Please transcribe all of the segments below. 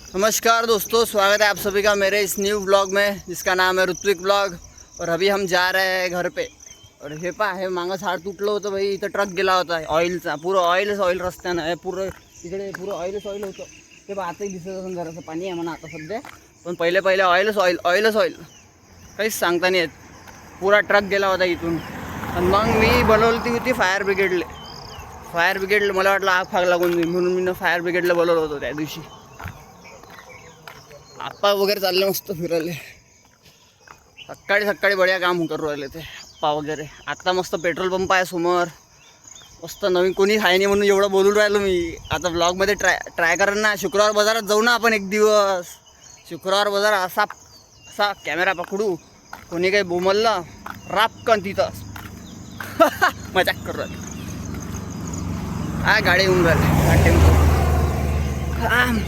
नमस्कार दोस्तों, स्वागत है आप सभी का मेरे इस न्यू ब्लॉग में जिसका नाम है ऋत्विक ब्लॉग। और अभी हम जा रहे हैं घर पे। और हे पा हे मागं झाड तुटलं होतं भाई, इथं ट्रक गेला होता ऑइलचा, पुरं ऑइल रस्त्यानं आहे, पुरं इकडे पुरं ऑइल होतं ते पा आताही दिसत असेल, जरासं पाणी आहे म्हणा आता सध्या, पण पहिले ऑइल काहीच सांगता नाही येत। पुरा ट्रक गेला होता इथून। आणि मग मी बोलवली होती फायर ब्रिगेडला मला वाटलं आग फाग लागून जाईल म्हणून मी फायर ब्रिगेडला बोलवलं होतं त्या दिवशी। आप्पा वगैरे चालले मस्त फिरायला, सकाळी बढिया काम करू राहिले ते आप्पा वगैरे। आता मस्त पेट्रोल पंप आहे समोर, मस्त नवीन कोणी आहे नाही म्हणून एवढं बोलून राहिलो मी। आता ब्लॉगमध्ये ट्राय करेन ना, शुक्रवार बाजारात जाऊ ना आपण एक दिवस। शुक्रवार बाजार असा कॅमेरा पकडू, कोणी काही बोमललं रापकन तिथंच मजाक करू राहिले। हा गाडी येऊन राहिली टेम्पो।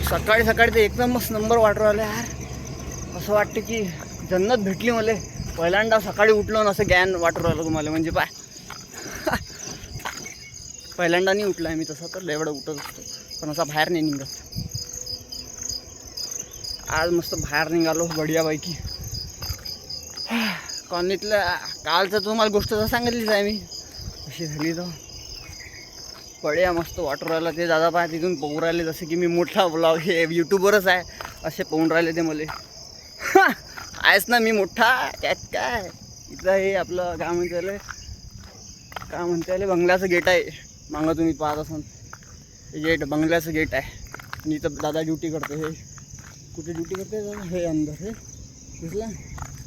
सकाळी ते एकदम मस्त नंबर वाटू राहिलं यार। असं वाटतं की जन्नत भेटली मला। पहिल्यांदा सकाळी उठलो ना असं ज्ञान वाटू राहिलं तुम्हाला, म्हणजे पाय पहिल्यांदा नाही उठला मी तसं, तर एवढं उठत असतो पण असा बाहेर नाही निघत। आज मस्त बाहेर निघालो बढियापैकी। कॉलनीतलं कालचं तुम्हाला गोष्ट तर सांगितलीच आहे मी, अशी झाली तर बढिया मस्त वाटू राहिलं ते। दादा पाय तिथून पोहून राहिले जसे की मी मोठा ब्लॉग हे यूट्यूबरच आहे असे पोहून राहिले ते मला। आहेच ना मी मोठा, त्यात काय। इथं हे आपलं काय म्हणते बंगल्याचं गेट आहे मागं, तुम्ही पाहत असाल गेट, बंगल्याचं गेट आहे। आणि इथं दादा ड्युटी करते। हे कुठे ड्युटी करते दादा? हे अंदर, हे दिसलं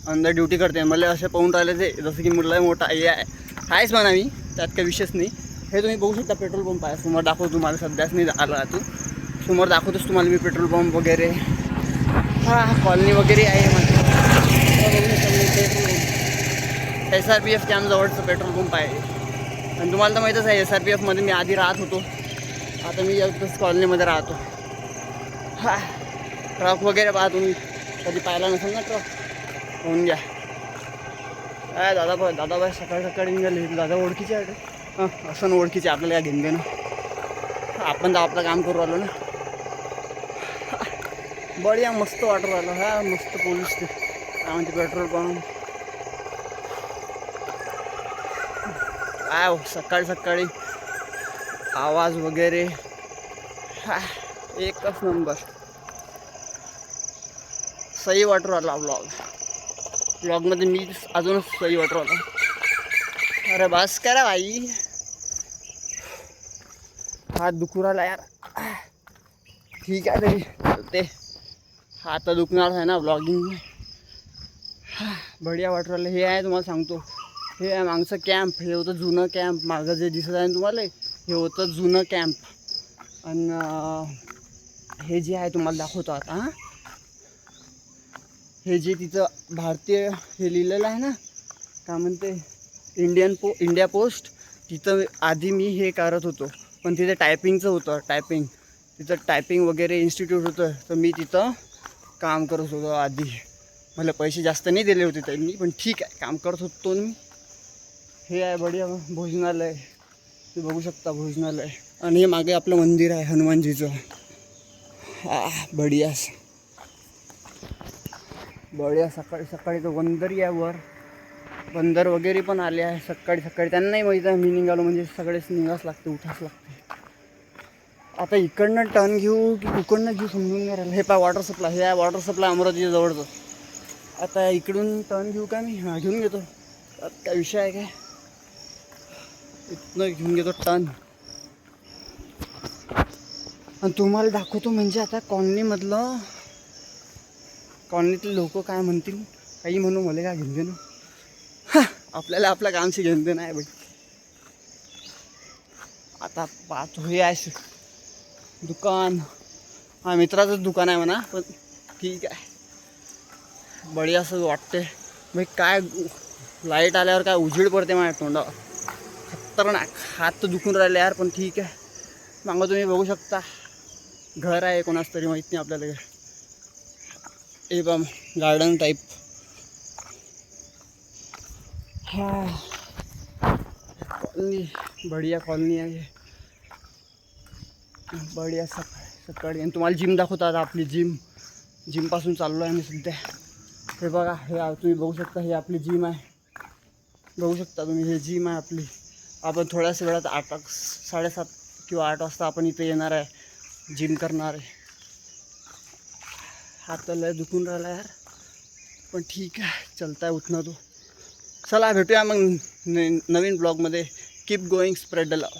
अंदर ड्युटी करते। मला असे पाहून राहिले ते जसं की मुलं मोठा हे आहेच म्हणा मी, त्यात काही विशेष नाही। हे तुम्ही बघू शकता पेट्रोल पंप आहे समोर, दाखवतो तुम्हाला, सध्याच नाही आला तू समोर दाखवतोच तुम्हाला मी पेट्रोल पंप वगैरे। कॉलनी वगैरे आहे माझी। SRPF कॅम्प जवळचं पेट्रोल पंप आहे। आणि तुम्हाला तर माहीतच आहे SRPFमध्ये मी आधी राहत होतो, आता मी याच कॉलनीमध्ये राहतो। ट्रक वगैरे पहा तुम्ही, कधी पाहिला नसेल ना ट्रक, होऊन घ्या। काय दादाबाई सकाळी निघाले। दादा ओळखीचे आहे का? असं ओळखीचे आपल्याला या घेऊन ना, आपण तर आपलं काम करू राहिलो ना। बढिया मस्त वाटू राहिलं। मस्त पोलीस ते काय म्हणते पेट्रोल पंप काय सकाळी आवाज वगैरे एकच नंबर। सही वाटू राहिला ब्लॉगमध्ये मी अजूनच सही वाटू राहिला। अरे बस करा भाई, हात दुखू राहिला यार। ठीक आहे तरी ते हात दुखणार आहे ना ब्लॉगिंग। बढिया वाटू राहिलं। हे आहे तुम्हाला सांगतो, हे आहे मागचं कॅम्प, हे होतं जुनं कॅम्प। मागं जे दिसत आहे तुम्हाला हे होतं जुनं कॅम्प। आणि हे जे आहे तुम्हाला दाखवतो आता। हे जे तिथं भारतीय हे लिहिलेलं आहे ना, काय म्हणते इंडिया पोस्ट, तिथं आधी मी हे करत होतो, पण तिथे टायपिंगचं होतं, तिथं टायपिंग वगैरे इन्स्टिट्यूट होतं, तर मी तिथं काम करत होतो आधी। मला पैसे जास्त नाही दिले होते त्यांनी, पण ठीक आहे काम करत होतो मी। हे आहे बढिया भोजनालय, तुम्ही बघू शकता भोजनालय। आणि हे मागे आपलं मंदिर आहे हनुमानजीचं। बढिया सकाळी तो बंदरही आहे वर, बंदर वगैरे पण आले आहे सकाळी। त्यांनाही माहीत आहे मी निघालो म्हणजे सगळेच निघाच लागते, उठाच लागते। आता इकडनं टर्न घेऊ की कुकडनं घेऊ समजून नाही राहिलं। हे पा वॉटर सप्लाय, हे आहे वॉटर सप्लाय अमरावतीच्या जवळचं। आता इकडून टर्न घेऊ का मी? घेऊन घेतो, काय विषय आहे काय, इथनं घेऊन घेतो टर्न। आणि तुम्हाला दाखवतो म्हणजे आता कॉलनीतले लोक काय म्हणतील, काही म्हणू, मला काय घेऊन देणं। आपल्याला आपल्या कामशी घेऊन देणं आहे बाई। आता पाहतो हे आहे दुकान, मित्राचंच दुकान आहे म्हणा, पण ठीक आहे बढिया असं वाटते भाई। काय लाईट आल्यावर काय उजेड पडते माझ्या तोंडावर, खतरनाक। हात तर दुखून राहिले यार, पण ठीक आहे। मागं तुम्ही बघू शकता घर आहे कोणाच तरी, माहीत नाही आपल्याला, हे बा गार्डन टाईप। कॉलनी बढिया कॉलनी आहे, बढिया सकाळी. आणि तुम्हाला जिम दाखवतो आता आपली जिमपासून चाललो आहे आम्ही सध्या. हे बघा, हे तुम्ही बघू शकता, हे आपली जिम आहे. बघू शकता तुम्ही, हे जिम आहे आपली. आपण थोड्याच वेळात 7:30 किंवा 8 वाजता आपण इथे येणार आहे, जिम करणार आहे. हात लय दुखून राहिला यार, पण ठीक आहे, चलता है उतना तो. चला भेटूया मग नवीन ब्लॉगमध्ये. Keep going, spread the love.